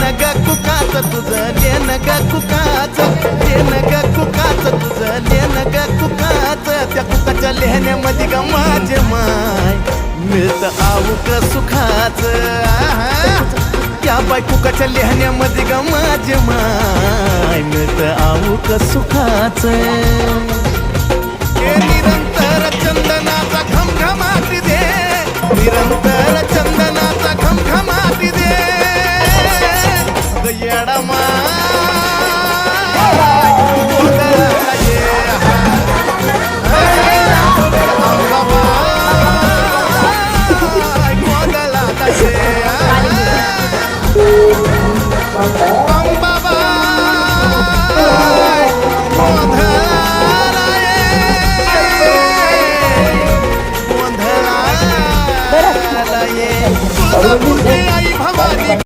लेन ग कुकाच तुझं लेन ग कुकाच लेन ग कुकाच तुझं लेन ग कुकाच त्या कुकाच्या लेहण्यामध्ये ग माझे माय मिळतं आऊक सुखाच त्या बाई कुकाच्या लेहण्यामध्ये ग माझे माय मिळतं आऊक सुखाच निरंतर चंदनाचा घमघमाट दे निरंतर चंदनाचा घमघमाट दे